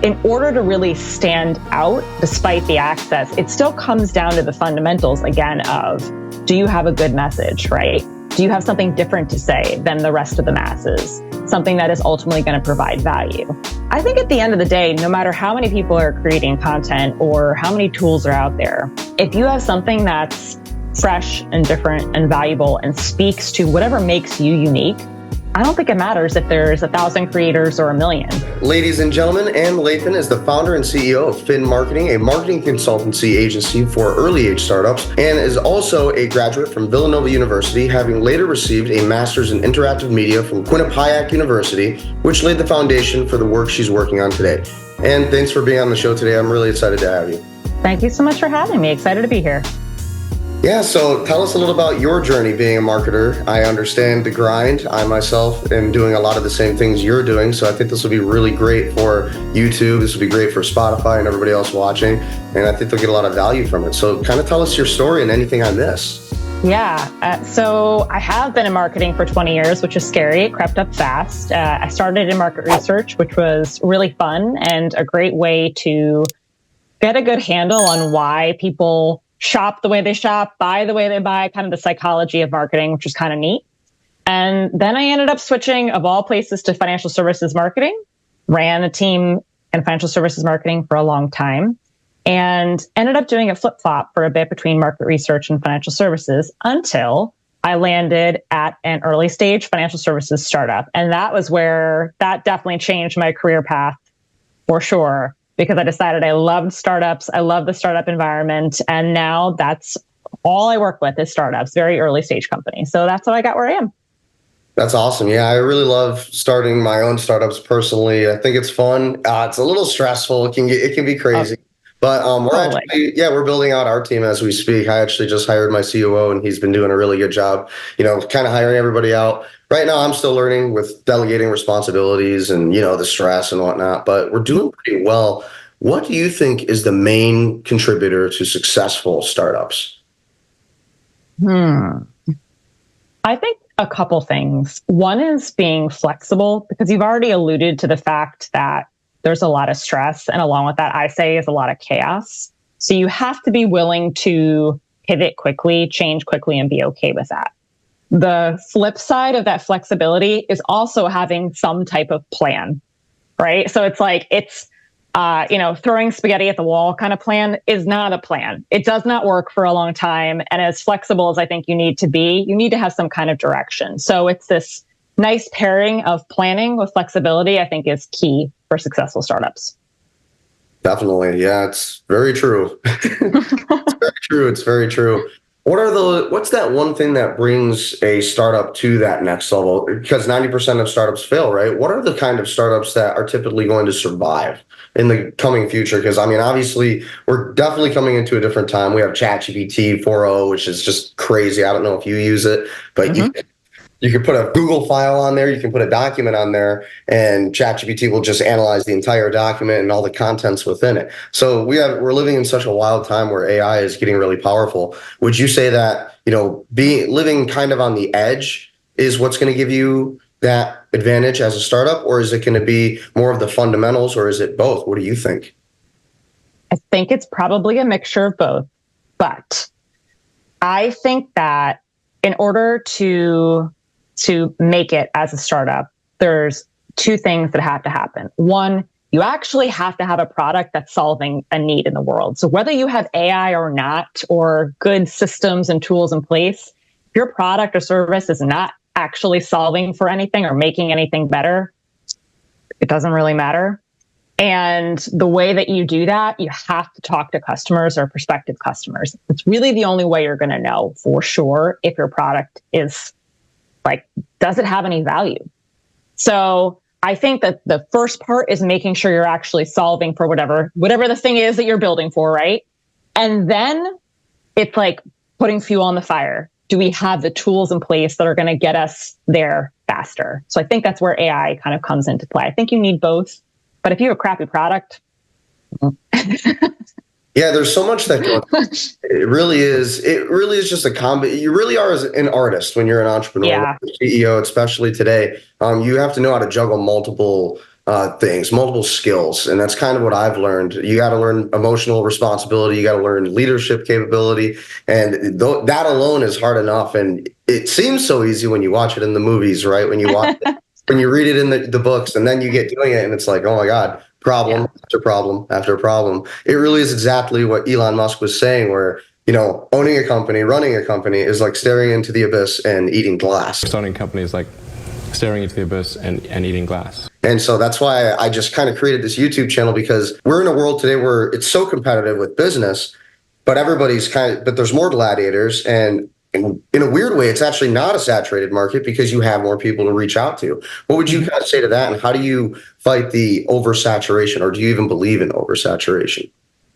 in order to really stand out despite the access, it still comes down to the fundamentals again of, do you have a good message, right? Do you have something different to say than the rest of the masses? Something that is ultimately going to provide value. I think at the end of the day, no matter how many people are creating content or how many tools are out there, if you have something that's fresh and different and valuable and speaks to whatever makes you unique, I don't think it matters if there's 1,000 creators or 1 million. Ladies and gentlemen, Laffin is the founder and CEO of FinMarketing, a marketing consultancy agency for early age startups, and is also a graduate from Villanova University, having later received a master's in interactive media from Quinnipiac University, which laid the foundation for the work she's working on today. And thanks for being on the show today. I'm really excited to have you. Thank you so much for having me. Excited to be here. Yeah, so tell us a little about your journey being a marketer. I understand the grind. I myself am doing a lot of the same things you're doing, so I think this will be really great for YouTube. This will be great for Spotify and everybody else watching, and I think they'll get a lot of value from it. So kind of tell us your story and anything I missed. Yeah, so I have been in marketing for 20 years, which is scary. It crept up fast. I started in market research, which was really fun and a great way to get a good handle on why people shop the way they shop, buy the way they buy, kind of the psychology of marketing, which is kind of neat. And then I ended up switching, of all places, to financial services marketing, ran a team in financial services marketing for a long time, and ended up doing a flip-flop for a bit between market research and financial services until I landed at an early stage financial services startup. And that was where that definitely changed my career path for sure, because I decided I loved startups. I love the startup environment. And now that's all I work with is startups, very early stage companies. So that's how I got where I am. That's awesome. Yeah, I really love starting my own startups personally. I think it's fun. It's a little stressful. It can be crazy. But we're building out our team as we speak. I actually just hired my COO, and he's been doing a really good job, kind of hiring everybody out. Right now, I'm still learning with delegating responsibilities and, the stress and whatnot, but we're doing pretty well. What do you think is the main contributor to successful startups? I think a couple things. One is being flexible, because you've already alluded to the fact that there's a lot of stress. And along with that, I say is a lot of chaos. So you have to be willing to pivot quickly, change quickly, and be okay with that. The flip side of that flexibility is also having some type of plan, right? So it's like, throwing spaghetti at the wall kind of plan is not a plan. It does not work for a long time. And as flexible as I think you need to be, you need to have some kind of direction. So it's this nice pairing of planning with flexibility, I think, is key for successful startups. Definitely. Yeah, it's very true. It's very true. What's that one thing that brings a startup to that next level? Because 90% of startups fail, right? What are the kind of startups that are typically going to survive in the coming future? Because obviously we're definitely coming into a different time. We have ChatGPT 4.0, which is just crazy. I don't know if you use it, but you can put a Google file on there, you can put a document on there, and ChatGPT will just analyze the entire document and all the contents within it. So we're living in such a wild time where AI is getting really powerful. Would you say that, living kind of on the edge is what's going to give you that advantage as a startup, or is it going to be more of the fundamentals, or is it both? What do you think? I think it's probably a mixture of both, but I think that in order to make it as a startup, there's two things that have to happen. One, you actually have to have a product that's solving a need in the world. So whether you have AI or not, or good systems and tools in place, if your product or service is not actually solving for anything or making anything better, it doesn't really matter. And the way that you do that, you have to talk to customers or prospective customers. It's really the only way you're going to know for sure if your product is does it have any value? So I think that the first part is making sure you're actually solving for whatever the thing is that you're building for, right? And then it's like putting fuel on the fire. Do we have the tools in place that are going to get us there faster? So I think that's where AI kind of comes into play. I think you need both, but if you have a crappy product, yeah, there's so much that goes on. It really is just a combo. You really are as an artist when you're an entrepreneur, CEO, especially today. You have to know how to juggle multiple things, multiple skills. And that's kind of what I've learned. You got to learn emotional responsibility. You got to learn leadership capability. And that alone is hard enough. And it seems so easy when you watch it in the movies, right? When you watch it, when you read it in the books, and then you get doing it and it's like, oh my God, problem after problem after problem. It really is exactly what Elon Musk was saying, where, owning a company, running a company is like staring into the abyss and eating glass. Starting companies like staring into the abyss and eating glass. And so that's why I just kind of created this YouTube channel, because we're in a world today where it's so competitive with business, but but there's more gladiators. And in a weird way, it's actually not a saturated market because you have more people to reach out to. What would you kind of say to that? And how do you fight the oversaturation, or do you even believe in oversaturation?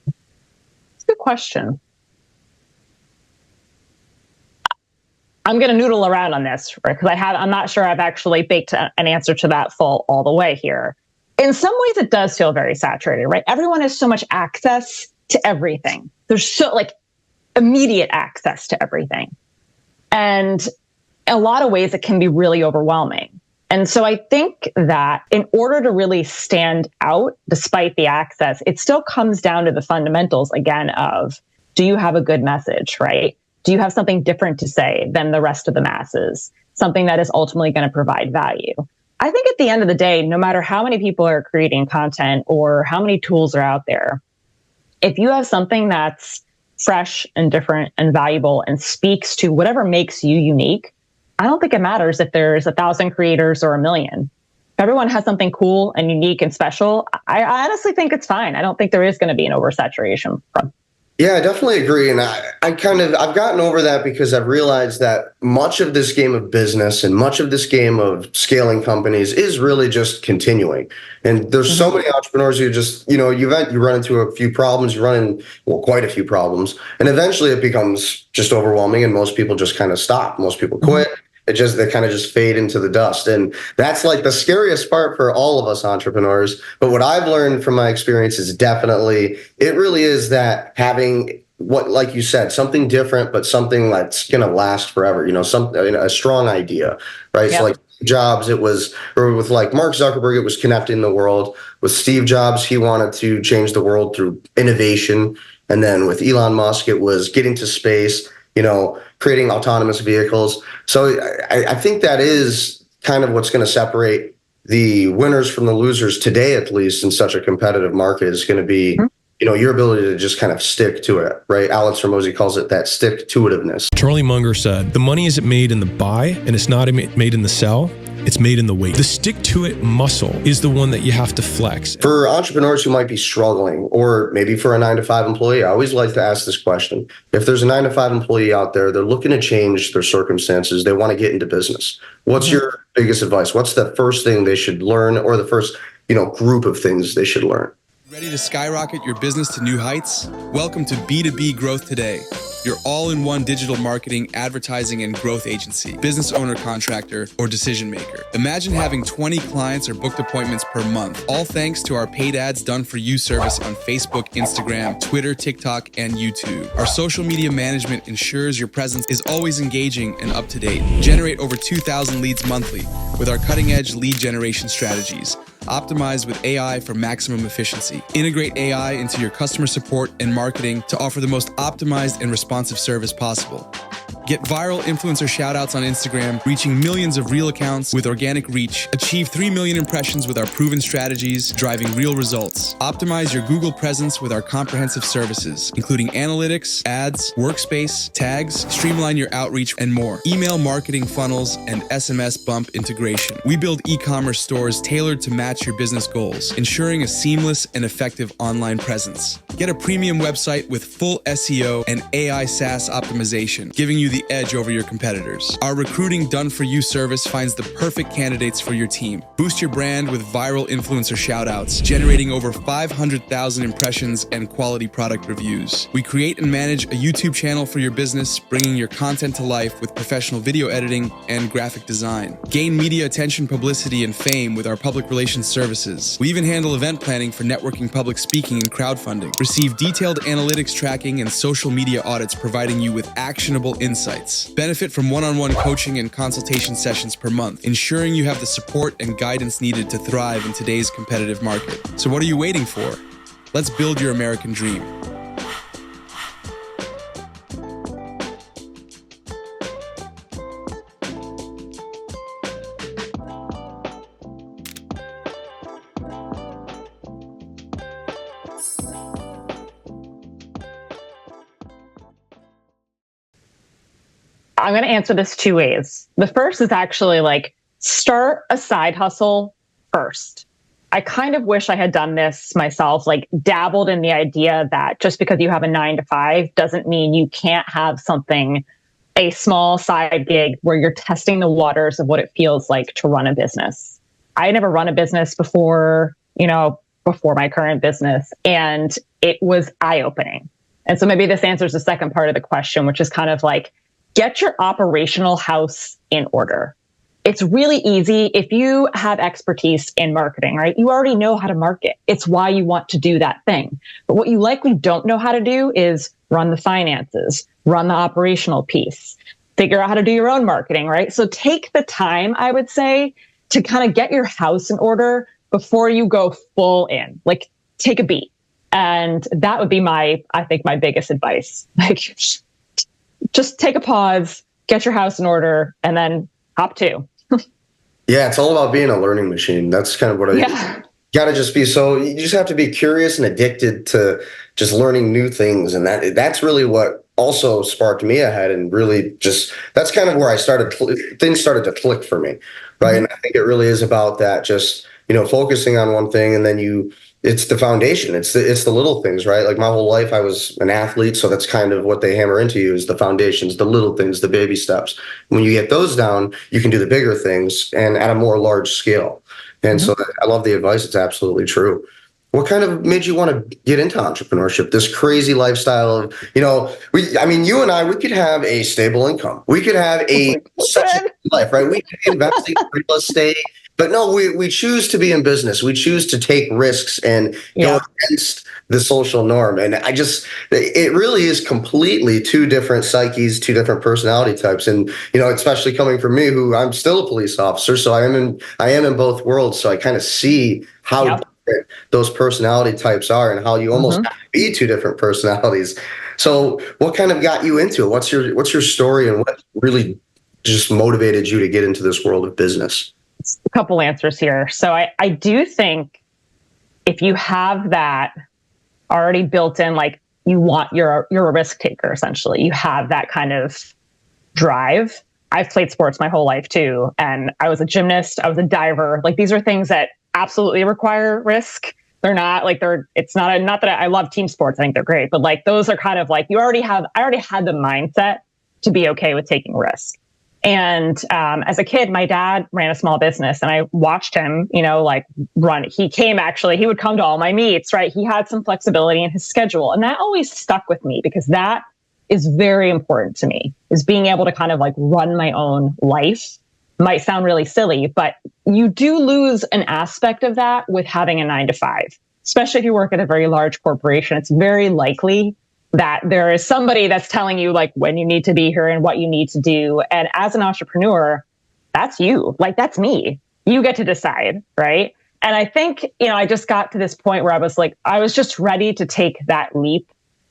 That's a good question. I'm going to noodle around on this, right? Because I'm not sure I've actually baked an answer to that all the way here. In some ways, it does feel very saturated, right? Everyone has so much access to everything. There's so immediate access to everything. And in a lot of ways, it can be really overwhelming. And so I think that in order to really stand out, despite the access, it still comes down to the fundamentals, again, of, do you have a good message, right? Do you have something different to say than the rest of the masses? Something that is ultimately going to provide value. I think at the end of the day, no matter how many people are creating content or how many tools are out there, if you have something that's fresh and different and valuable and speaks to whatever makes you unique, I don't think it matters if there's 1,000 creators or 1 million. If everyone has something cool and unique and special, I honestly think it's fine. I don't think there is going to be an oversaturation from. Yeah, I definitely agree. And I've gotten over that because I've realized that much of this game of business and much of this game of scaling companies is really just continuing. And there's so many entrepreneurs who just, you run into a few problems, quite a few problems. And eventually it becomes just overwhelming and most people just kind of stop. Most people quit. They kind of just fade into the dust. And that's like the scariest part for all of us entrepreneurs. But what I've learned from my experience is it really is that having like you said, something different, but something that's going to last forever, a strong idea, right? Yep. So like Jobs, with like Mark Zuckerberg, it was connecting the world. With Steve Jobs, he wanted to change the world through innovation. And then with Elon Musk, it was getting to space, creating autonomous vehicles. So I think that is kind of what's going to separate the winners from the losers today, at least in such a competitive market, is going to be, your ability to just kind of stick to it, right? Alex Hormozi calls it that stick-to-itiveness. Charlie Munger said, the money isn't made in the buy and it's not made in the sell. It's made in the wait. The stick-to-it muscle is the one that you have to flex. For entrepreneurs who might be struggling, or maybe for a 9-to-5 employee, I always like to ask this question. If there's a 9-to-5 employee out there, they're looking to change their circumstances, they want to get into business. What's your biggest advice? What's the first thing they should learn, or the first, group of things they should learn? Ready to skyrocket your business to new heights? Welcome to B2B Growth Today, your all-in-one digital marketing, advertising, and growth agency, business owner, contractor, or decision maker. Imagine having 20 clients or booked appointments per month, all thanks to our paid ads done for you service on Facebook, Instagram, Twitter, TikTok, and YouTube. Our social media management ensures your presence is always engaging and up to date. Generate over 2,000 leads monthly with our cutting-edge lead generation strategies, optimized with AI for maximum efficiency. Integrate AI into your customer support and marketing to offer the most optimized and responsive service possible. Get viral influencer shoutouts on Instagram, reaching millions of real accounts with organic reach. Achieve 3 million impressions with our proven strategies, driving real results. Optimize your Google presence with our comprehensive services, including analytics, ads, workspace, tags, streamline your outreach, and more. Email marketing funnels and SMS bump integration. We build e-commerce stores tailored to match your business goals, ensuring a seamless and effective online presence. Get a premium website with full SEO and AI SaaS optimization, giving you the edge over your competitors. Our recruiting done-for-you service finds the perfect candidates for your team. Boost your brand with viral influencer shoutouts, generating over 500,000 impressions and quality product reviews. We create and manage a YouTube channel for your business, bringing your content to life with professional video editing and graphic design. Gain media attention, publicity, and fame with our public relations services. We even handle event planning for networking, public speaking, and crowdfunding, Receive detailed analytics tracking and social media audits providing you with actionable insights. Benefit from one-on-one coaching and consultation sessions per month, ensuring you have the support and guidance needed to thrive in today's competitive market. So what are you waiting for? Let's build your American dream. I'm going to answer this two ways. The first is actually like start a side hustle first. I kind of wish I had done this myself, like dabbled in the idea that just because you have a 9 to 5 doesn't mean you can't have something, a small side gig where you're testing the waters of what it feels like to run a business. I never run a business before my current business, and it was eye-opening. And so maybe this answers the second part of the question, which is kind of like, get your operational house in order. It's really easy if you have expertise in marketing, right? You already know how to market. It's why you want to do that thing. But what you likely don't know how to do is run the finances, run the operational piece, figure out how to do your own marketing, right? So take the time, I would say, to kind of get your house in order before you go full in. Like, take a beat. And that would be my biggest advice. Like, just take a pause, get your house in order, and then hop to. Yeah, it's all about being a learning machine. That's kind of what you got to just be. So you just have to be curious and addicted to just learning new things. And that's really what also sparked me ahead, and really just, that's kind of where I started, things started to click for me. Right. And I think it really is about that, just, focusing on one thing, and then it's the foundation. It's the little things, right? Like my whole life, I was an athlete. So that's kind of what they hammer into you, is the foundations, the little things, the baby steps. When you get those down, you can do the bigger things and at a more large scale. And so I love the advice. It's absolutely true. What kind of made you want to get into entrepreneurship? This crazy lifestyle of, you and I, we could have a stable income. We could have such a life, right? We could invest in real estate. But no, we choose to be in business. We choose to take risks and go against the social norm. And it really is completely two different psyches, two different personality types. And, especially coming from me, who I'm still a police officer. So I am in both worlds. So I kind of see how different those personality types are, and how you almost have to be two different personalities. So what kind of got you into it? What's your story, and what really just motivated you to get into this world of business? A couple answers here. So I do think if you have that already built in, like you're a risk taker, essentially. You have that kind of drive. I've played sports my whole life too. And I was a gymnast, I was a diver. Like, these are things that absolutely require risk. They're not like it's not that I love team sports. I think they're great, but like, those are kind of like, I already had the mindset to be okay with taking risk. And as a kid, my dad ran a small business, and I watched him, run. He would come to all my meets, right? He had some flexibility in his schedule. And that always stuck with me, because that is very important to me, is being able to kind of like run my own life. Might sound really silly, but you do lose an aspect of that with having a 9 to 5, especially if you work at a very large corporation. It's very likely that there is somebody that's telling you like when you need to be here and what you need to do. And as an entrepreneur, that's you. Like, that's me. You get to decide, right? And I think, I just got to this point where I was just ready to take that leap.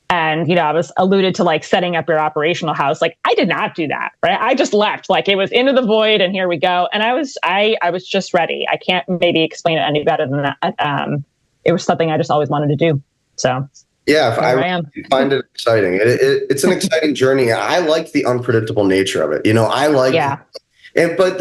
And, I was alluded to like setting up your operational house. Like, I did not do that, right? I just left. Like, it was into the void, and here we go. And I was just ready. I can't maybe explain it any better than that. It was something I just always wanted to do. So yeah, I find it exciting. It's an exciting journey. I like the unpredictable nature of it. But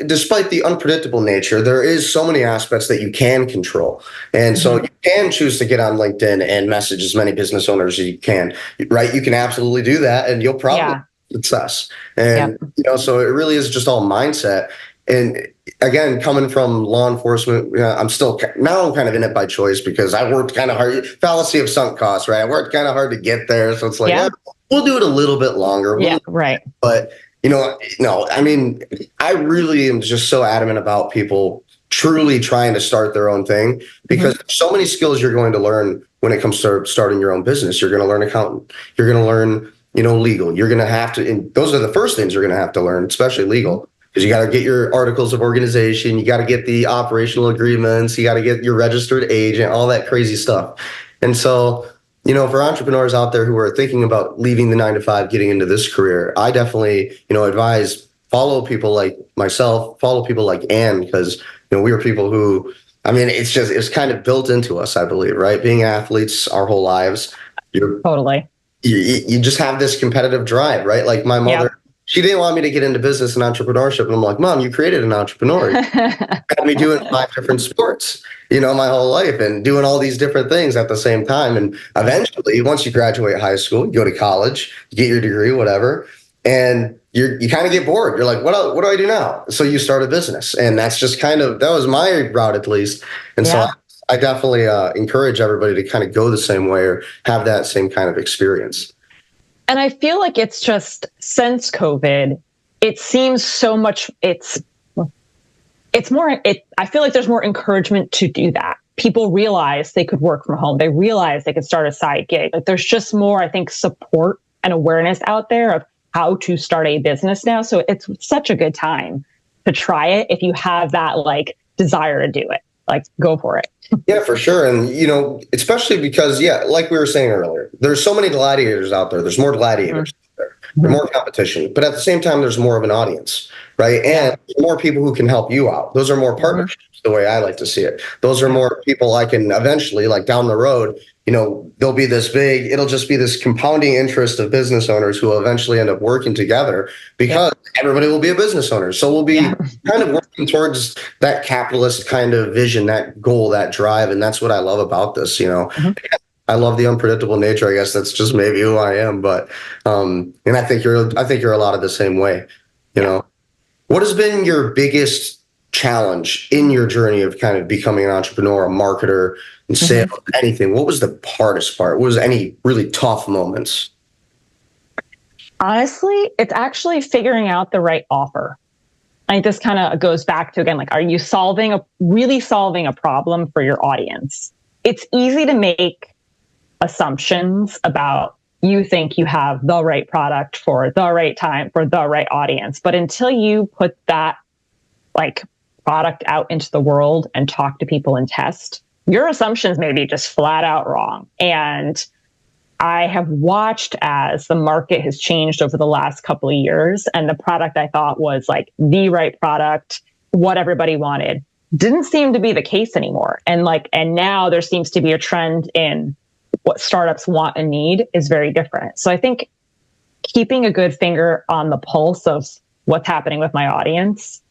despite the unpredictable nature, there is so many aspects that you can control. And so you can choose to get on LinkedIn and message as many business owners as you can, right? You can absolutely do that, and you'll probably have success. And, so it really is just all mindset. And again, coming from law enforcement, I'm kind of in it by choice, because I worked kind of hard. Fallacy of sunk costs, right? I worked kind of hard to get there. So it's like, we'll do it a little bit longer. Right. But, no, I mean, I really am just so adamant about people truly trying to start their own thing, because there's so many skills you're going to learn when it comes to starting your own business. You're going to learn accountant. You're going to learn, legal. You're going to have to, and those are the first things you're going to have to learn, especially legal, because you got to get your articles of organization. You got to get the operational agreements. You got to get your registered agent, all that crazy stuff. And so, for entrepreneurs out there who are thinking about leaving the 9 to 5, getting into this career, I definitely, advise follow people like myself, follow people like Ann, because, we are people who, it's kind of built into us, I believe, right? Being athletes our whole lives. Totally. You just have this competitive drive, right? Like my mother, she didn't want me to get into business and entrepreneurship. And I'm like, Mom, you created an entrepreneur. You had me doing 5 different sports, my whole life, and doing all these different things at the same time. And eventually, once you graduate high school, you go to college, you get your degree, whatever, and you kind of get bored. You're like, what do I do now? So you start a business. And that's just that was my route, at least. And so I definitely encourage everybody to kind of go the same way or have that same kind of experience. And I feel like it's just since COVID, it seems so much, I feel like there's more encouragement to do that. People realize they could work from home. They realize they could start a side gig. Like there's just more, I think, support and awareness out there of how to start a business now. So it's such a good time to try it. If you have that desire to do it, go for it. Yeah, for sure. And, especially because, like we were saying earlier, there's so many gladiators out there. There's more gladiators out there. There's more competition. But at the same time, there's more of an audience, right? And more people who can help you out. Those are more partnerships, the way I like to see it. Those are more people I can eventually, down the road, they'll be this big, it'll just be this compounding interest of business owners who will eventually end up working together because everybody will be a business owner. So we'll be kind of working towards that capitalist kind of vision, that goal, that drive. And that's what I love about this, I love the unpredictable nature. I guess that's just maybe who I am, but, and I think you're a lot of the same way, What has been your biggest challenge in your journey of kind of becoming an entrepreneur, a marketer, and sales, anything? What was the hardest part? What was any really tough moments? Honestly, it's actually figuring out the right offer. I think this kind of goes back to, again, are you really solving a problem for your audience? It's easy to make assumptions about you think you have the right product for the right time for the right audience. But until you put that product out into the world and talk to people and test, your assumptions may be just flat out wrong. And I have watched as the market has changed over the last couple of years, and the product I thought was the right product, what everybody wanted, didn't seem to be the case anymore. And now there seems to be a trend in what startups want and need is very different. So I think keeping a good finger on the pulse of what's happening with my audience,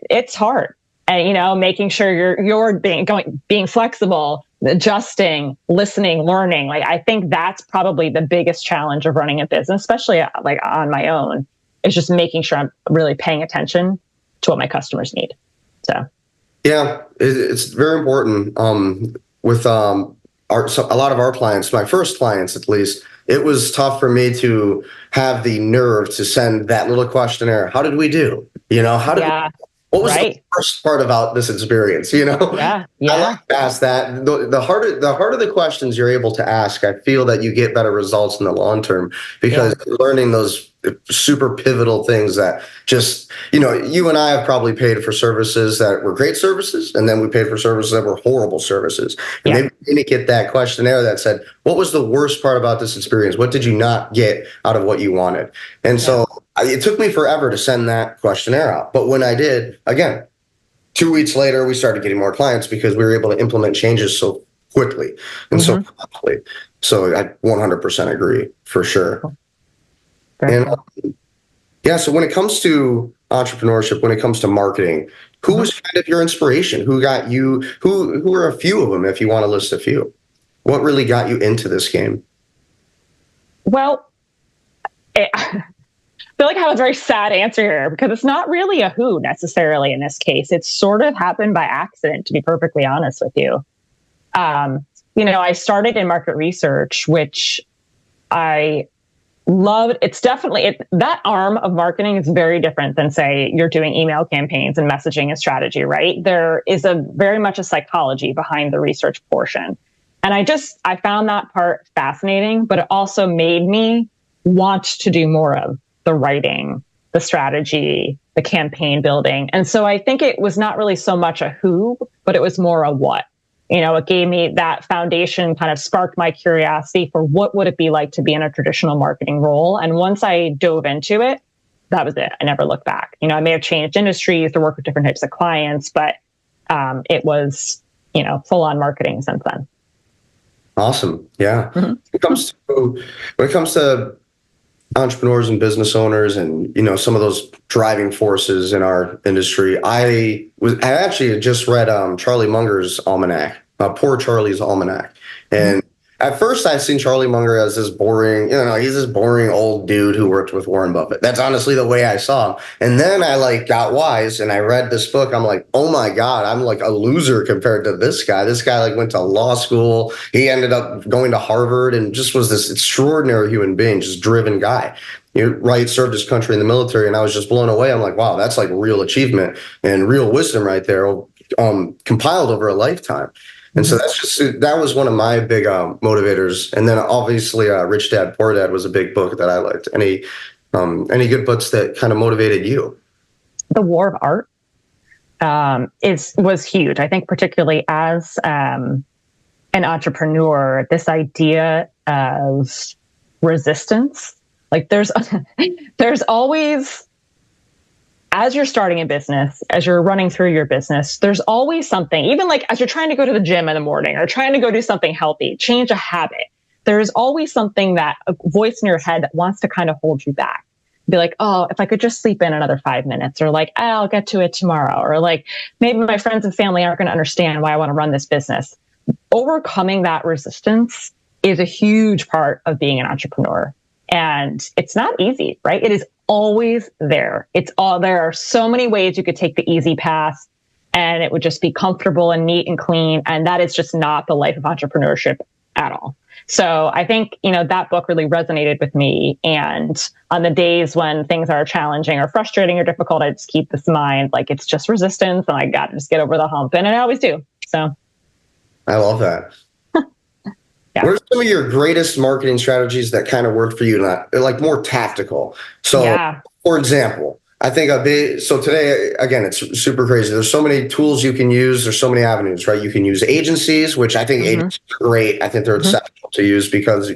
it's hard. And, making sure you're being flexible, adjusting, listening, learning. I think that's probably the biggest challenge of running a business, especially on my own, is just making sure I'm really paying attention to what my customers need. So, yeah, it's very important. With a lot of our clients, my first clients at least, it was tough for me to have the nerve to send that little questionnaire. How did we do? What was the worst part about this experience? I like to ask that. The harder the questions you're able to ask, I feel that you get better results in the long term, because you're learning those super pivotal things that just, you and I have probably paid for services that were great services, and then we paid for services that were horrible services. And maybe we didn't get that questionnaire that said, what was the worst part about this experience? What did you not get out of what you wanted? And so it took me forever to send that questionnaire out. But when I did, again, 2 weeks later, we started getting more clients because we were able to implement changes so quickly and so promptly. So I 100% agree, for sure. And so when it comes to entrepreneurship, when it comes to marketing, who was kind of your inspiration? Who got you? Who are a few of them, if you want to list a few? What really got you into this game? Well, I feel like I have a very sad answer here, because it's not really a who necessarily in this case. It's sort of happened by accident, to be perfectly honest with you. I started in market research, which I loved. It's definitely that arm of marketing is very different than, say, you're doing email campaigns and messaging and strategy, right? There is very much a psychology behind the research portion. And I found that part fascinating, but it also made me want to do more of the writing, the strategy, the campaign building. And so I think it was not really so much a who, but it was more a what. It gave me that foundation, kind of sparked my curiosity for what would it be like to be in a traditional marketing role. And once I dove into it, that was it. I never looked back. I may have changed industries to work with different types of clients, but it was, full on marketing since then. Awesome. Yeah. When it comes to entrepreneurs and business owners and, some of those driving forces in our industry, I actually had just read Charlie Munger's almanac, Poor Charlie's Almanac. And at first I seen Charlie Munger as this boring, he's this boring old dude who worked with Warren Buffett. That's honestly the way I saw him. And then I got wise and I read this book. I'm like, oh my God, I'm like a loser compared to this guy. This guy went to law school. He ended up going to Harvard and just was this extraordinary human being, just driven guy. Served his country in the military. And I was just blown away. I'm like, wow, that's real achievement and real wisdom right there, compiled over a lifetime. And so that was one of my big motivators. And then obviously Rich Dad, Poor Dad was a big book that I liked. Any good books that kind of motivated you? The War of Art was huge. I think particularly as an entrepreneur, this idea of resistance, there's always, as you're starting a business, as you're running through your business, there's always something, even as you're trying to go to the gym in the morning or trying to go do something healthy, change a habit. There's always something, that a voice in your head that wants to kind of hold you back. Be like, oh, if I could just sleep in another 5 minutes, or I'll get to it tomorrow. Or maybe my friends and family aren't going to understand why I want to run this business. Overcoming that resistance is a huge part of being an entrepreneur. And it's not easy, right? It is always there. There are so many ways you could take the easy path and it would just be comfortable and neat and clean. And that is just not the life of entrepreneurship at all. So I think, that book really resonated with me. And on the days when things are challenging or frustrating or difficult, I just keep this in mind, it's just resistance and I got to just get over the hump. And I always do. So I love that. Yeah. What are some of your greatest marketing strategies that kind of work for you, more tactical? So, For example, I think today, again, it's super crazy. There's so many tools you can use. There's so many avenues, right? You can use agencies, which I think agencies are great. I think they're exceptional to use because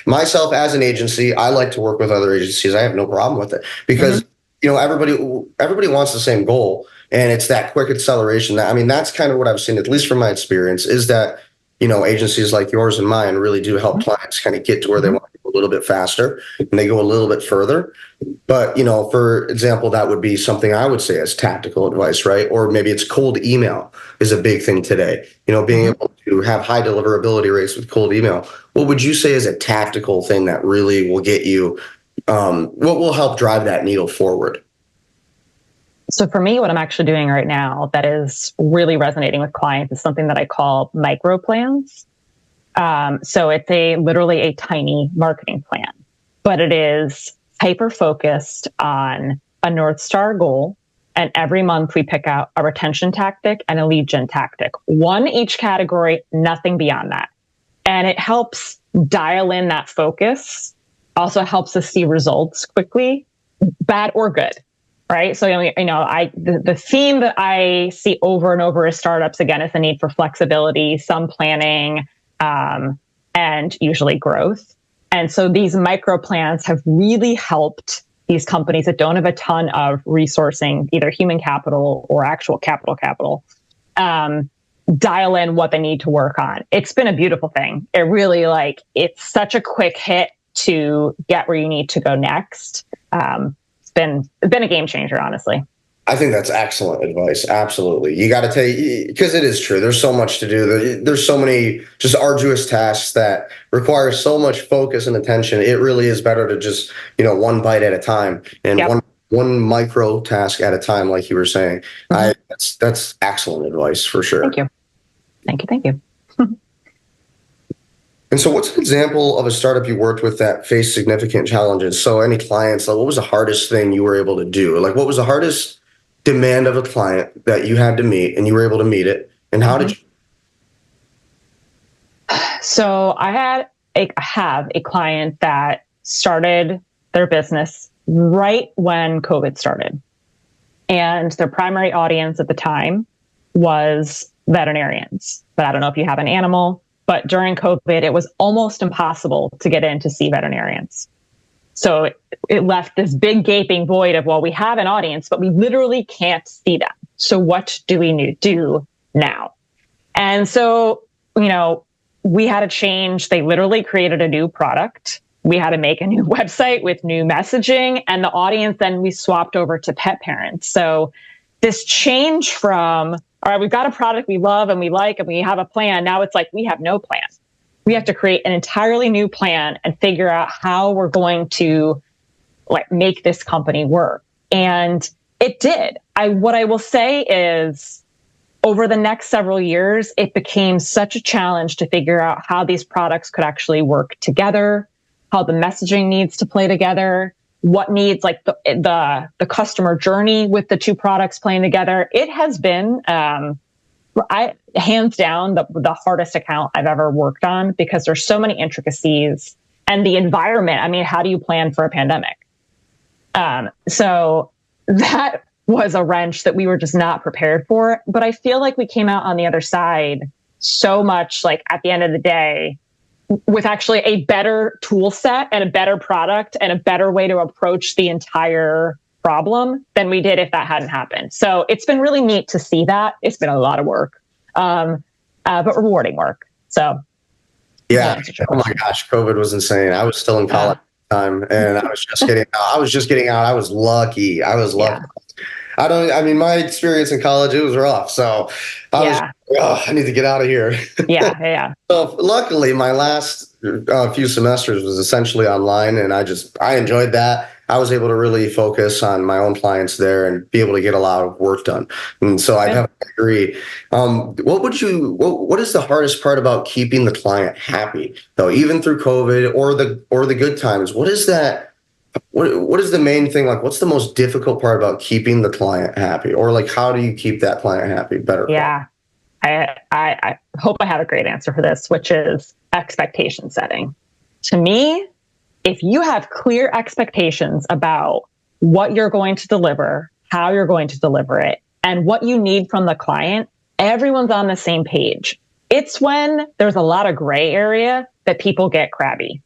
myself as an agency, I like to work with other agencies. I have no problem with it because, everybody wants the same goal, and it's that quick acceleration. That's kind of what I've seen, at least from my experience, is that agencies like yours and mine really do help clients kind of get to where they want to go a little bit faster and they go a little bit further. But, for example, that would be something I would say as tactical advice, right? Or maybe it's cold email is a big thing today. Being able to have high deliverability rates with cold email. What would you say is a tactical thing that really will get you, what will help drive that needle forward? So for me, what I'm actually doing right now that is really resonating with clients is something that I call micro plans. So it's literally a tiny marketing plan, but it is hyper focused on a North Star goal. And every month we pick out a retention tactic and a lead gen tactic, one each category, nothing beyond that. And it helps dial in that focus, also helps us see results quickly, bad or good. Right. So, the theme that I see over and over as startups, again, is the need for flexibility, some planning, and usually growth. And so these micro plans have really helped these companies that don't have a ton of resourcing, either human capital or actual capital, dial in what they need to work on. It's been a beautiful thing. It really it's such a quick hit to get where you need to go next. Been a game changer, honestly. I think that's excellent advice. Absolutely. You got to take, because it is true. There's so much to do. There's so many just arduous tasks that require so much focus and attention. It really is better to just, one bite at a time and one micro task at a time, like you were saying. That's excellent advice for sure. Thank you. And so what's an example of a startup you worked with that faced significant challenges? So any clients, what was the hardest thing you were able to do? What was the hardest demand of a client that you had to meet and you were able to meet it? And how did you? So I have a client that started their business right when COVID started. And their primary audience at the time was veterinarians. But I don't know if you have an animal, but during COVID, it was almost impossible to get in to see veterinarians. So it left this big gaping void of, well, we have an audience, but we literally can't see them. So what do we do now? And so, we had to change. They literally created a new product. We had to make a new website with new messaging, and the audience then we swapped over to pet parents. So this change from, all right, we've got a product we love and we like and we have a plan. Now it's like we have no plan. We have to create an entirely new plan and figure out how we're going to make this company work. And it did. What I will say is, over the next several years, it became such a challenge to figure out how these products could actually work together, how the messaging needs to play together, what needs the customer journey with the two products playing together. It has been, hands down, the hardest account I've ever worked on, because there's so many intricacies and the environment. I mean, how do you plan for a pandemic? So that was a wrench that we were just not prepared for. But I feel like we came out on the other side so much, at the end of the day, with actually a better tool set and a better product and a better way to approach the entire problem than we did if that hadn't happened. So it's been really neat to see that. It's been a lot of work, but rewarding work. So yeah. Oh my gosh, COVID was insane. I was still in college at the time, and I was just getting out. I was lucky. Yeah. My experience in college, it was rough. So I need to get out of here. Yeah. So luckily, my last few semesters was essentially online, and I enjoyed that. I was able to really focus on my own clients there and be able to get a lot of work done. And so I definitely agree. What is the hardest part about keeping the client happy, though, even through COVID or the good times? What is that? What is the main thing? What's the most difficult part about keeping the client happy, or how do you keep that client happy better? Yeah. I hope I have a great answer for this, which is expectation setting. To me, if you have clear expectations about what you're going to deliver, how you're going to deliver it, and what you need from the client, everyone's on the same page. It's when there's a lot of gray area that people get crabby.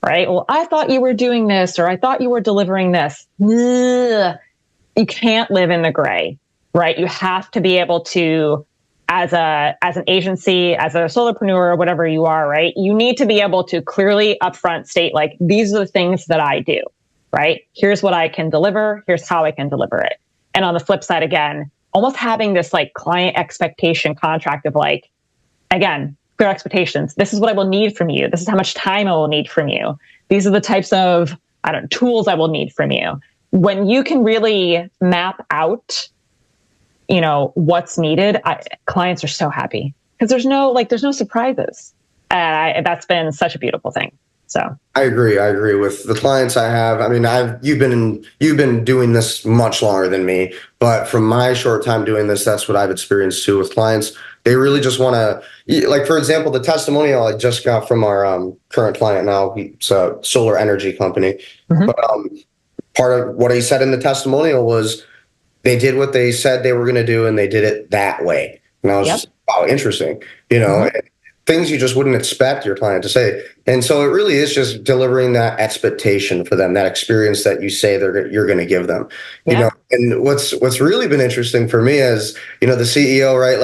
Right? Well, I thought you were doing this, or I thought you were delivering this. Ugh. You can't live in the gray, right? You have to be able to, as an agency, as a solopreneur, whatever you are, right? You need to be able to clearly upfront state, these are the things that I do, right? Here's what I can deliver. Here's how I can deliver it. And on the flip side, again, almost having this client expectation contract of again, clear expectations. This is what I will need from you. This is how much time I will need from you. These are the types of, tools I will need from you. When you can really map out, what's needed, clients are so happy because there's no surprises. That's been such a beautiful thing. So I agree with the clients I have. You've been doing this much longer than me, but from my short time doing this, that's what I've experienced too with clients. They really just want to, for example, the testimonial I just got from our current client now. It's a solar energy company. Mm-hmm. But part of what he said in the testimonial was they did what they said they were going to do, and they did it that way. And I was just, wow, interesting. Mm-hmm. Things you just wouldn't expect your client to say. And so it really is just delivering that expectation for them, that experience that you say you're going to give them. Yeah. And what's really been interesting for me is, the CEO, right?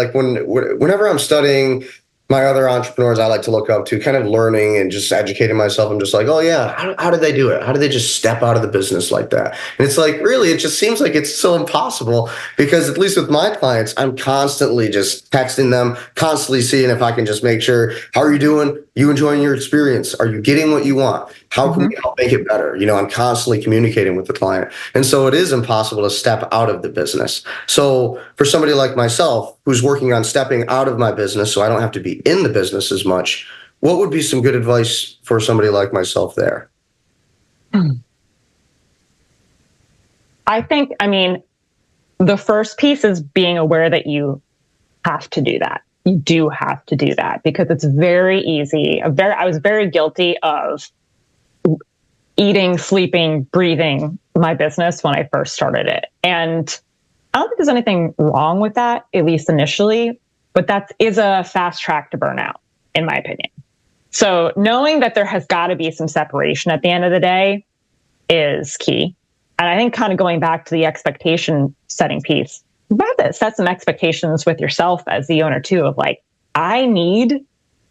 Whenever I'm studying my other entrepreneurs I like to look up to, kind of learning and just educating myself, I'm just oh yeah, how did they do it? How did they just step out of the business like that? And it's really, it just seems like it's so impossible, because at least with my clients, I'm constantly just texting them, constantly seeing if I can just make sure, how are you doing? You enjoying your experience? Are you getting what you want? How can we help make it better? I'm constantly communicating with the client. And so it is impossible to step out of the business. So for somebody like myself, who's working on stepping out of my business so I don't have to be in the business as much, what would be some good advice for somebody like myself there? I think, the first piece is being aware that you have to do that. you do have to do that, because it's very easy. I was very guilty of eating, sleeping, breathing my business when I first started it. And I don't think there's anything wrong with that, at least initially, but that is a fast track to burnout, in my opinion. So knowing that there has got to be some separation at the end of the day is key. And I think kind of going back to the expectation setting piece, you have to set some expectations with yourself as the owner too, of like, I need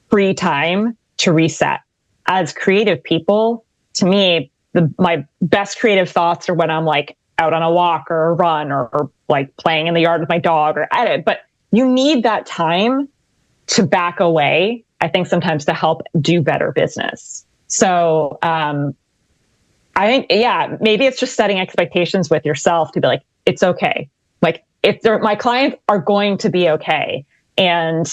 free time to reset. As creative people, to me, my best creative thoughts are when I'm like out on a walk or a run or like playing in the yard with my dog or edit. But you need that time to back away, I think, sometimes to help do better business. So I think, yeah, maybe it's just setting expectations with yourself to be like, it's okay. Like, if my clients are going to be okay. And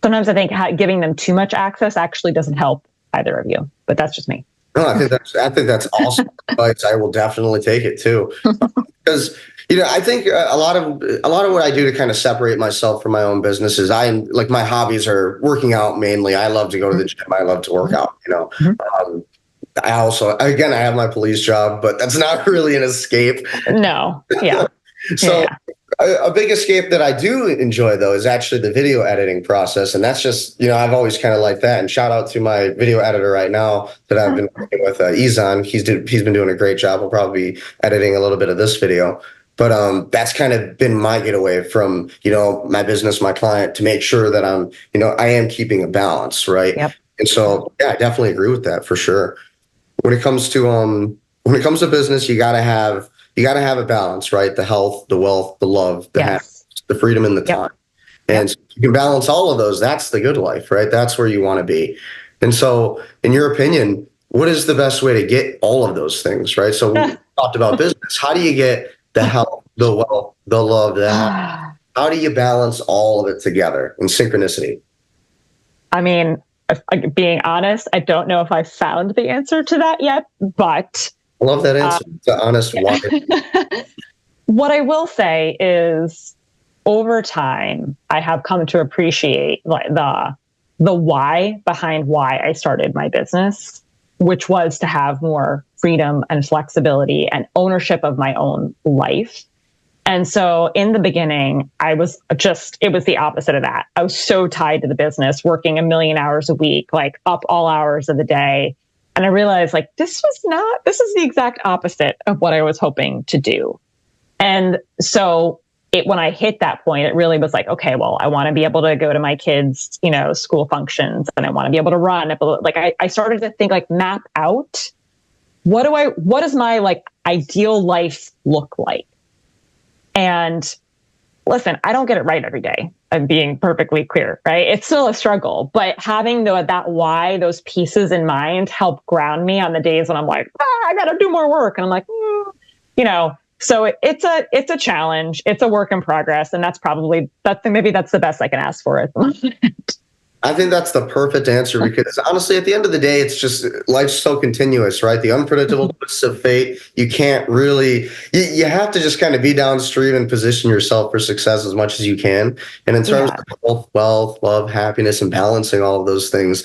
sometimes I think giving them too much access actually doesn't help either of you. But that's just me. No, I think that's awesome advice. I will definitely take it too, because I think a lot of what I do to kind of separate myself from my own business is my hobbies are working out mainly. I love to go to the gym. I love to work out. I also, again, I have my police job, but that's not really an escape. No, yeah. So a big escape that I do enjoy, though, is actually the video editing process. And that's just, I've always kind of liked that. And shout out to my video editor right now that I've been working with, Izan. He's been doing a great job. We'll probably be editing a little bit of this video. But that's kind of been my getaway from, my business, my client, to make sure that I am keeping a balance, right? Yep. And so, yeah, I definitely agree with that for sure. When it comes to business, you gotta have a balance, right? The health, the wealth, the love, the happiness, the freedom, and the time. And so you can balance all of those. That's the good life, right? That's where you want to be. And so, in your opinion, what is the best way to get all of those things, right? So we talked about business. How do you get the health, the wealth, the love, the happiness? How do you balance all of it together in synchronicity? I mean, being honest, I don't know if I found the answer to that yet, but I love that answer. It's an honest why. What I will say is, over time, I have come to appreciate the why behind why I started my business, which was to have more freedom and flexibility and ownership of my own life. And so in the beginning, it was the opposite of that. I was so tied to the business, working 1 million hours a week, like up all hours of the day. And I realized this is the exact opposite of what I was hoping to do. And so when I hit that point, it really was like, okay, well, I want to be able to go to my kids', school functions, and I want to be able to run. I started to think, map out, what does my ideal life look like? And listen, I don't get it right every day. I'm being perfectly clear, right? It's still a struggle, but having that why, those pieces in mind, help ground me on the days when I'm like, I got to do more work. And I'm like, so it's a challenge. It's a work in progress. And maybe that's the best I can ask for at the moment. I think that's the perfect answer, because honestly, at the end of the day, it's just life's so continuous, right? The unpredictable twists of fate. You can't really, you have to just kind of be downstream and position yourself for success as much as you can. And in terms of health, wealth, love, happiness, and balancing all of those things,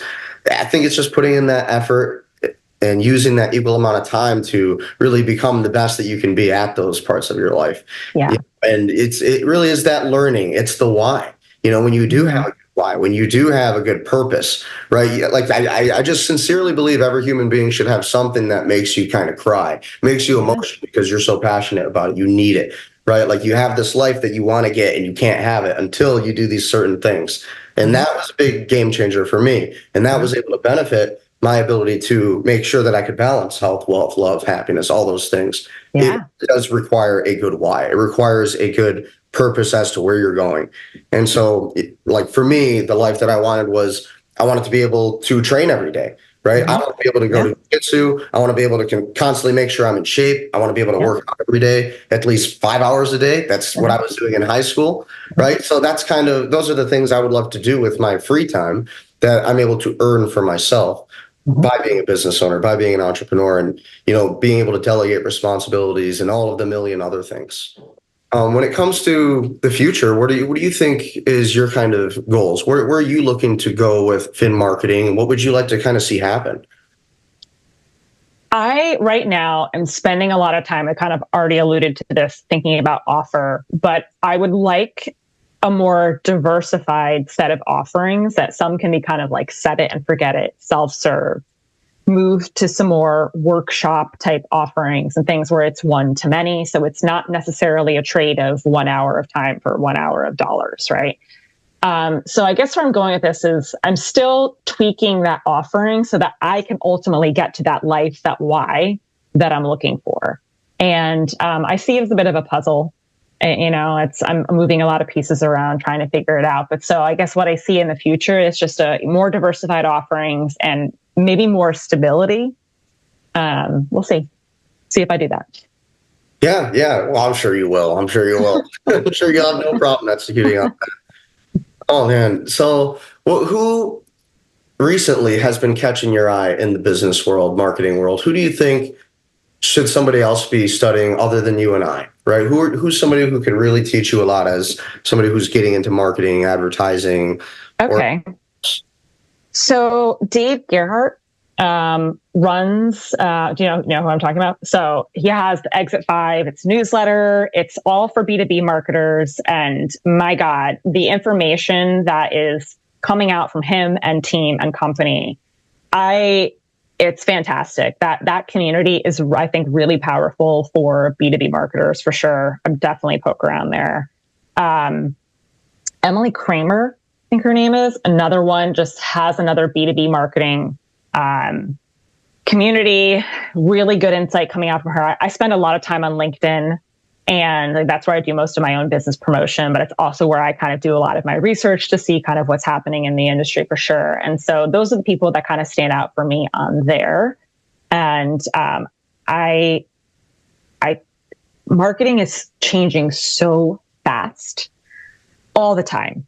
I think it's just putting in that effort and using that equal amount of time to really become the best that you can be at those parts of your life. Yeah. And it really is that learning. It's the why. When you do have why, when you do have a good purpose, right? I just sincerely believe every human being should have something that makes you kind of cry, makes you emotional because you're so passionate about it. You need it, right? Like, you have this life that you want to get and you can't have it until you do these certain things. And that was a big game changer for me. And that was able to benefit my ability to make sure that I could balance health, wealth, love, happiness, all those things. Yeah. It does require a good why. It requires a good purpose as to where you're going. And so, for me, the life that I wanted was, I wanted to be able to train every day, right? I want to be able to go to jiu-jitsu. I want to be able to constantly make sure I'm in shape. I want to be able to work out every day, at least 5 hours a day. That's what I was doing in high school, right? So those are the things I would love to do with my free time that I'm able to earn for myself by being a business owner, by being an entrepreneur, and, being able to delegate responsibilities and all of the million other things. When it comes to the future, what do you think is your kind of goals? Where are you looking to go with FinMarketing, and what would you like to kind of see happen? I, right now, am spending a lot of time, I kind of already alluded to this, thinking about offer, but I would like a more diversified set of offerings that some can be kind of like set it and forget it, self-serve, move to some more workshop type offerings and things where it's one to many. So it's not necessarily a trade of 1 hour of time for 1 hour of dollars, right? So I guess where I'm going with this is I'm still tweaking that offering so that I can ultimately get to that life, that why that I'm looking for. And I see it as a bit of a puzzle. I'm moving a lot of pieces around trying to figure it out. But so I guess what I see in the future is just a more diversified offerings and maybe more stability. We'll see if I do that. Yeah. Well, I'm sure you will. I'm sure I'm sure you'll have no problem executing on that. Oh man. So who recently has been catching your eye in the business world, marketing world? Who do you think should somebody else be studying other than you and I, right? Who's somebody who can really teach you a lot as somebody who's getting into marketing, advertising? Okay. So Dave Gerhardt runs, do you know who I'm talking about? So he has the Exit 5, it's newsletter, it's all for B2B marketers. And my God, the information that is coming out from him and team and company, it's fantastic. That community is, I think, really powerful for B2B marketers for sure. I'm definitely poke around there. Emily Kramer, I think her name is, another one, just has another B2B marketing community, really good insight coming out from her. I spend a lot of time on LinkedIn, and that's where I do most of my own business promotion, but it's also where I kind of do a lot of my research to see kind of what's happening in the industry for sure. And so those are the people that kind of stand out for me on there. And marketing is changing so fast all the time.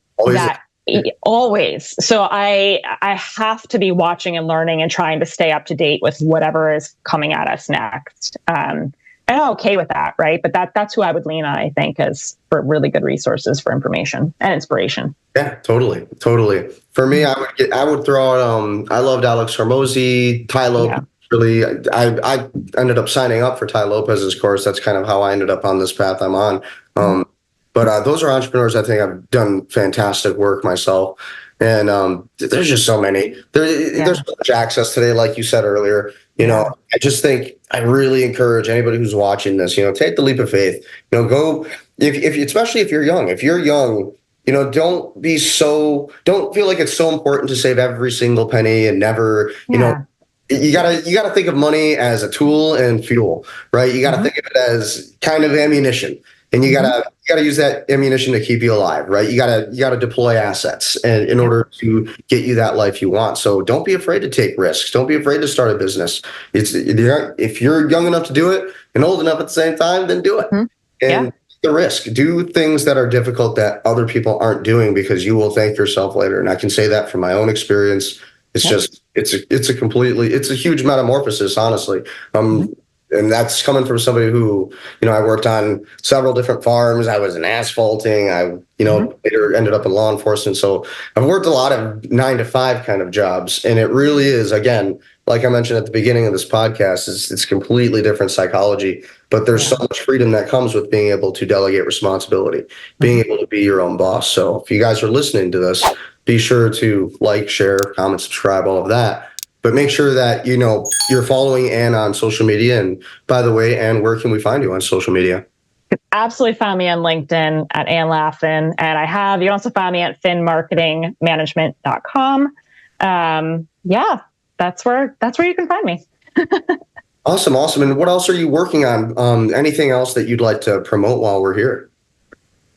Always. So I have to be watching and learning and trying to stay up to date with whatever is coming at us next. And I'm okay with that, right? But that's who I would lean on, I think, as for really good resources for information and inspiration. Yeah, totally. For me, I would throw out. I loved Alex Hormozy, Ty Lopez. Yeah. Really, I ended up signing up for Ty Lopez's course. That's kind of how I ended up on this path I'm on. But those are entrepreneurs I think have done fantastic work myself. And there's just so many. There's so much access today, like you said earlier. You know, I just think I really encourage anybody who's watching this, take the leap of faith. Go if especially if you're young. If you're young, don't feel like it's so important to save every single penny and never, you gotta think of money as a tool and fuel, right? You gotta think of it as kind of ammunition. And you gotta use that ammunition to keep you alive, right? You gotta deploy assets and in order to get you that life you want. So don't be afraid to take risks. Don't be afraid to start a business. If you're young enough to do it and old enough at the same time, then do it. And the risk. Do things that are difficult that other people aren't doing, because you will thank yourself later. And I can say that from my own experience. It's just it's a huge metamorphosis, honestly. And that's coming from somebody who, I worked on several different farms. I was in asphalting. I, later ended up in law enforcement. So I've worked a lot of 9-to-5 kind of jobs. And it really is, again, like I mentioned at the beginning of this podcast, it's completely different psychology. But there's so much freedom that comes with being able to delegate responsibility, being able to be your own boss. So if you guys are listening to this, be sure to like, share, comment, subscribe, all of that. But make sure that, you're following Ann on social media. And by the way, Ann, where can we find you on social media? You can absolutely find me on LinkedIn at Ann Laffin. And you can also find me at finmarketingmanagement.com. That's where you can find me. Awesome. And what else are you working on? Anything else that you'd like to promote while we're here?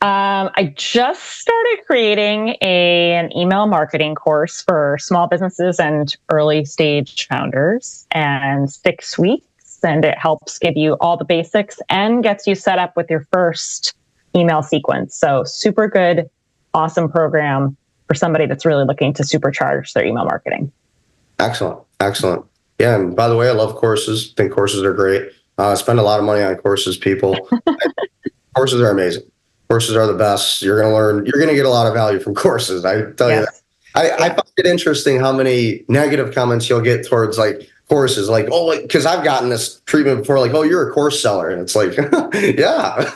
I just started creating an email marketing course for small businesses and early stage founders, and 6 weeks. And it helps give you all the basics and gets you set up with your first email sequence. So super good, awesome program for somebody that's really looking to supercharge their email marketing. Excellent. Yeah. And by the way, I love courses. I think courses are great. I spend a lot of money on courses, people. Courses are amazing. Courses are the best. You're going to learn, you're going to get a lot of value from courses. I tell you that. I find it interesting how many negative comments you'll get towards like courses, like, oh, like, because I've gotten this treatment before, like, oh, you're a course seller. And it's like, yeah,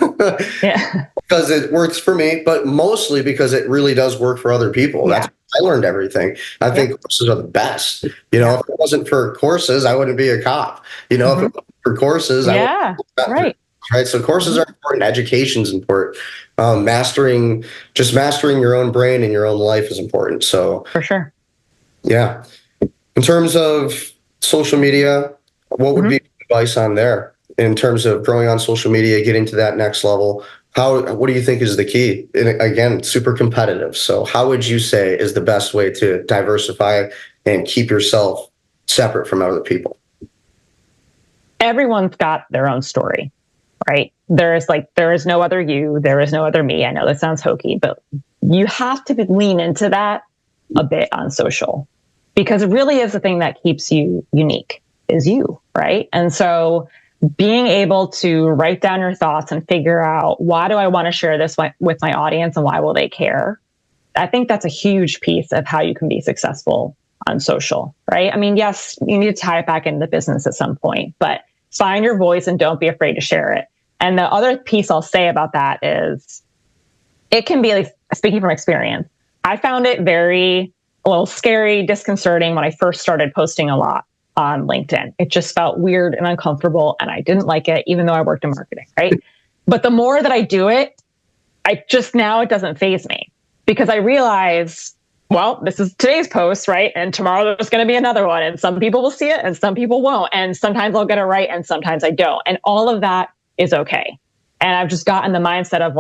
because it works for me, but mostly because it really does work for other people. That's I learned everything. I think courses are the best. You know, if it wasn't for courses, I wouldn't be a cop. You know, if it wasn't for courses, I wouldn't. Right. So courses are important. Education's important. Mastering your own brain and your own life is important. So for sure. Yeah. In terms of social media, what would be advice on there in terms of growing on social media, getting to that next level? What do you think is the key? And again, super competitive. So how would you say is the best way to diversify and keep yourself separate from other people? Everyone's got their own story, right? There is no other you, there is no other me. I know that sounds hokey, but you have to lean into that a bit on social, because it really is the thing that keeps you unique is you, right? And so being able to write down your thoughts and figure out, why do I want to share this with my audience and why will they care? I think that's a huge piece of how you can be successful on social, right? I mean, yes, you need to tie it back into the business at some point, but find your voice and don't be afraid to share it. And the other piece I'll say about that is it can be, like, speaking from experience, I found it a little scary, disconcerting when I first started posting a lot on LinkedIn. It just felt weird and uncomfortable, and I didn't like it, even though I worked in marketing, right? But the more that I do it, now it doesn't faze me, because I realize, well, this is today's post, right? And tomorrow there's going to be another one, and some people will see it and some people won't. And sometimes I'll get it right and sometimes I don't. And all of that is okay. And I've just gotten the mindset of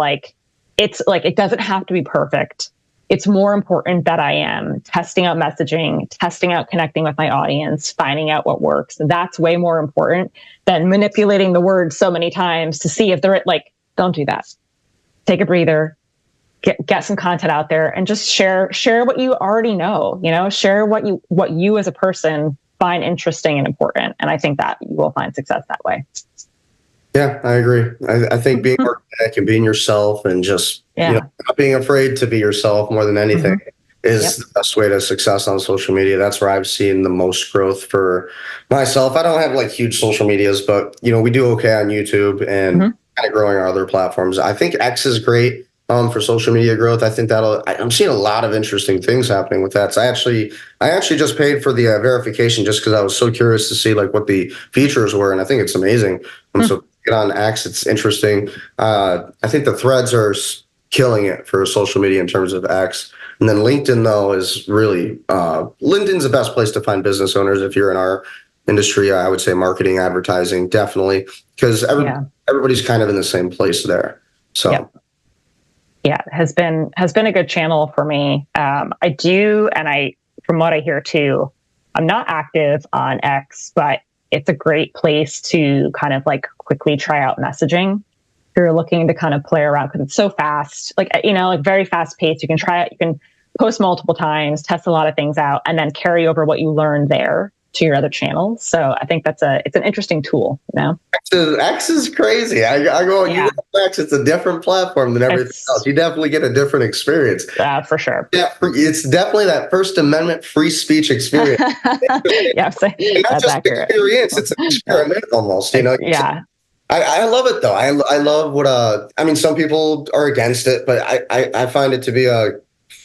it doesn't have to be perfect. It's more important that I am testing out messaging, testing out connecting with my audience, finding out what works. That's way more important than manipulating the words so many times to see if they're don't do that. Take a breather, get some content out there, and just share what you already know, share what you as a person find interesting and important. And I think that you will find success that way. Yeah, I agree. I think being organic and being yourself and just not being afraid to be yourself more than anything is the best way to success on social media. That's where I've seen the most growth for myself. I don't have huge social medias, but we do okay on YouTube and kind of growing our other platforms. I think X is great for social media growth. I think I'm seeing a lot of interesting things happening with that. So I actually just paid for the verification just because I was so curious to see what the features were, and I think it's amazing. So get on X, it's interesting. I think the threads are killing it for social media in terms of X. And then LinkedIn, though, is really LinkedIn's the best place to find business owners if you're in our industry. I would say marketing, advertising, definitely, because everybody's kind of in the same place there. So yeah, it has been a good channel for me. I do, and from what I hear too, I'm not active on X, but it's a great place to kind of quickly try out messaging. If you're looking to kind of play around, because it's so fast, very fast paced. You can try it. You can post multiple times, test a lot of things out, and then carry over what you learned there to your other channels. So I think it's an interesting tool. X is crazy. I go, you look at X, it's a different platform than everything else. You definitely get a different experience. For sure. Yeah, it's definitely that First Amendment free speech experience. That's just accurate. Experience, it's an experiment almost. Yeah. I love it though. I love what some people are against it, but I find it to be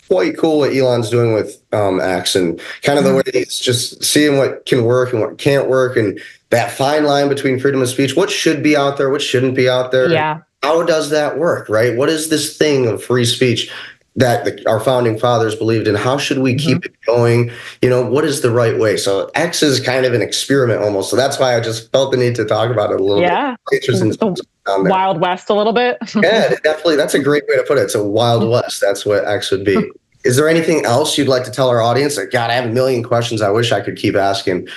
quite cool what Elon's doing with X, and kind of the way it's just seeing what can work and what can't work, and that fine line between freedom of speech, what should be out there, what shouldn't be out there. Yeah. How does that work, right? What is this thing of free speech that our founding fathers believed in? How should we keep it going? What is the right way? So X is kind of an experiment almost. So that's why I just felt the need to talk about it a little bit. Interesting. Wild West a little bit. Yeah, definitely. That's a great way to put it. It's a Wild West. That's what X would be. Is there anything else you'd like to tell our audience? God, I have a million questions I wish I could keep asking.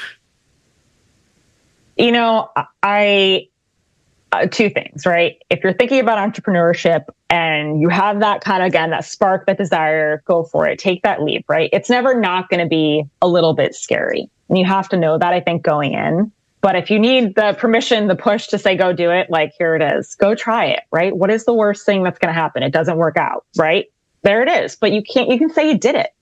Two things, right? If you're thinking about entrepreneurship and you have that kind of, again, that spark, that desire, go for it. Take that leap, right? It's never not going to be a little bit scary. And you have to know that, I think, going in. But if you need the permission, the push to say, go do it, like, here it is, go try it, right? What is the worst thing that's going to happen? It doesn't work out, right? There it is. But you can say you did it.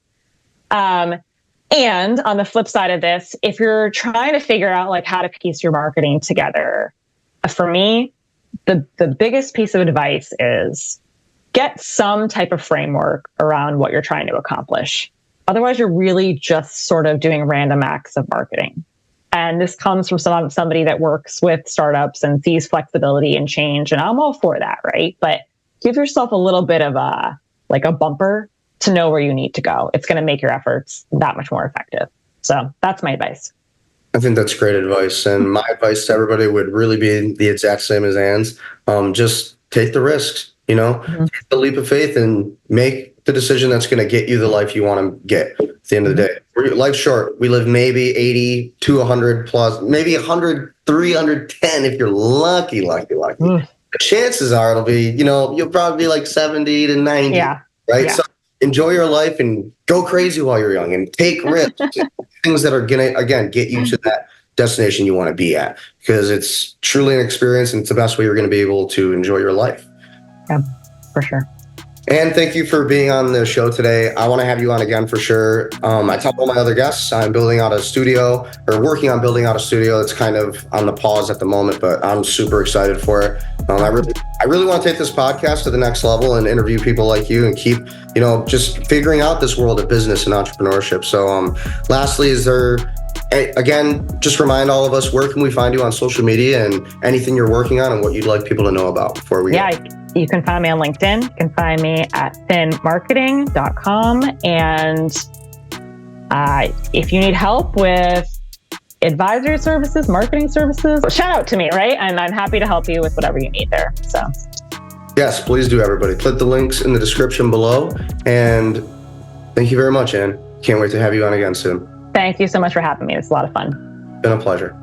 And on the flip side of this, if you're trying to figure out like how to piece your marketing together, for me, the biggest piece of advice is get some type of framework around what you're trying to accomplish. Otherwise, you're really just sort of doing random acts of marketing. And this comes from somebody that works with startups and sees flexibility and change. And I'm all for that, right? But give yourself a little bit of a bumper to know where you need to go. It's going to make your efforts that much more effective. So that's my advice. I think that's great advice. And my advice to everybody would really be the exact same as Anne's. Just take the risks, take the leap of faith and make the decision that's going to get you the life you want to get at the end of the day. Life's short. We live maybe 80 to 100 plus, maybe 100, 310 if you're lucky. The chances are it'll be, you'll probably be like 70 to 90. Yeah. Right? Yeah. So enjoy your life and go crazy while you're young and take risks. Things that are going to, again, get you to that destination you want to be at, because it's truly an experience and it's the best way you're going to be able to enjoy your life. Yeah, for sure. And thank you for being on the show today. I want to have you on again for sure. I tell all my other guests I'm working on building out a studio that's kind of on the pause at the moment, but I'm super excited for it. I really want to take this podcast to the next level and interview people like you and keep, just figuring out this world of business and entrepreneurship. So lastly, just remind all of us, where can we find you on social media and anything you're working on and what you'd like people to know about before we go? You can find me on LinkedIn. You can find me at finmarketing.com. And if you need help with advisory services, marketing services, shout out to me, right? And I'm happy to help you with whatever you need there. So, yes, please do, everybody. Click the links in the description below. And thank you very much, Anne. Can't wait to have you on again soon. Thank you so much for having me. It's a lot of fun. Been a pleasure.